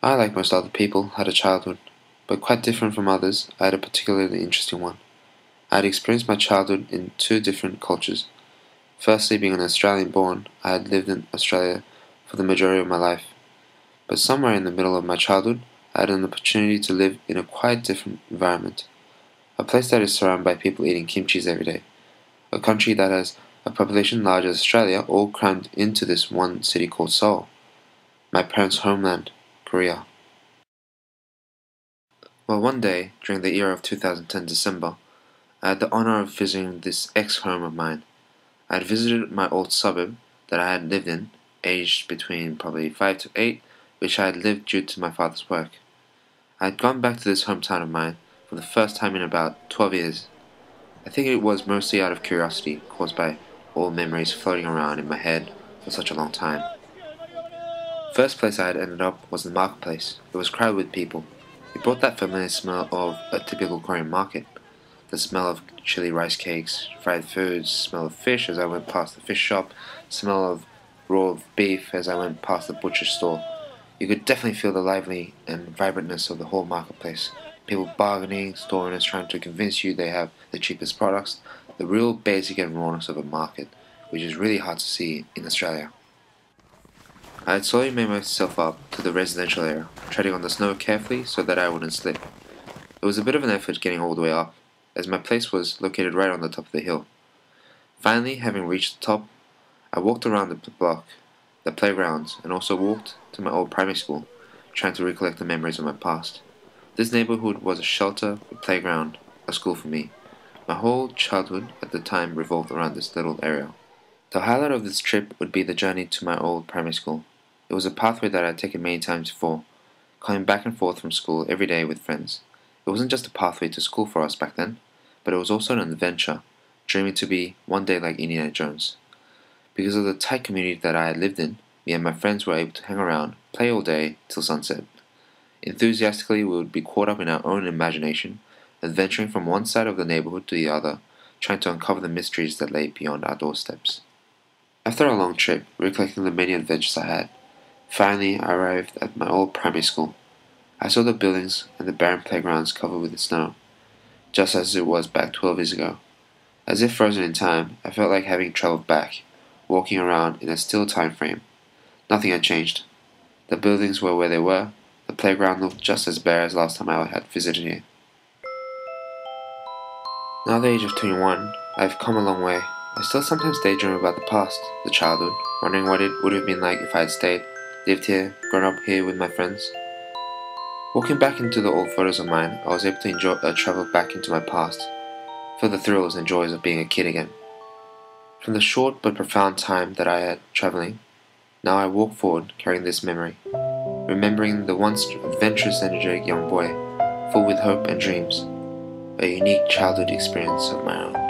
I, like most other people, had a childhood, but quite different from others, I had a particularly interesting one. I had experienced my childhood in two different cultures. Firstly, being an Australian born, I had lived in Australia for the majority of my life, but somewhere in the middle of my childhood, I had an opportunity to live in a quite different environment. A place that is surrounded by people eating kimchis every day. A country that has a population large as Australia all crammed into this one city called Seoul, my parents' homeland, Korea. Well, one day, during the year of 2010 December, I had the honor of visiting this ex-home of mine. I had visited my old suburb that I had lived in, aged between probably 5 to 8, which I had lived due to my father's work. I had gone back to this hometown of mine for the first time in about 12 years. I think it was mostly out of curiosity, caused by old memories floating around in my head for such a long time. First place I had ended up was the marketplace. It was crowded with people. It brought that familiar smell of a typical Korean market. The smell of chili rice cakes, fried foods, smell of fish as I went past the fish shop, smell of raw beef as I went past the butcher store. You could definitely feel the lively and vibrantness of the whole marketplace. People bargaining, store owners trying to convince you they have the cheapest products, the real basic and rawness of a market, which is really hard to see in Australia. I had slowly made myself up to the residential area, treading on the snow carefully so that I wouldn't slip. It was a bit of an effort getting all the way up, as my place was located right on the top of the hill. Finally, having reached the top, I walked around the block, the playgrounds, and also walked to my old primary school, trying to recollect the memories of my past. This neighborhood was a shelter, a playground, a school for me. My whole childhood at the time revolved around this little area. The highlight of this trip would be the journey to my old primary school. It was a pathway that I had taken many times before, coming back and forth from school every day with friends. It wasn't just a pathway to school for us back then, but it was also an adventure, dreaming to be one day like Indiana Jones. Because of the tight community that I had lived in, me and my friends were able to hang around, play all day till sunset. Enthusiastically, we would be caught up in our own imagination, adventuring from one side of the neighborhood to the other, trying to uncover the mysteries that lay beyond our doorsteps. After a long trip, recollecting the many adventures I had, finally I arrived at my old primary school. I saw the buildings and the barren playgrounds covered with snow, just as it was back 12 years ago. As if frozen in time, I felt like having travelled back, walking around in a still time frame. Nothing had changed. The buildings were where they were, the playground looked just as bare as last time I had visited here. Now at the age of 21, I've come a long way. I still sometimes daydream about the past, the childhood, wondering what it would have been like if I had stayed, lived here, grown up here with my friends. Walking back into the old photos of mine, I was able to enjoy a travel back into my past, feel the thrills and joys of being a kid again. From the short but profound time that I had traveling, now I walk forward carrying this memory, remembering the once adventurous, energetic young boy, full with hope and dreams, a unique childhood experience of my own.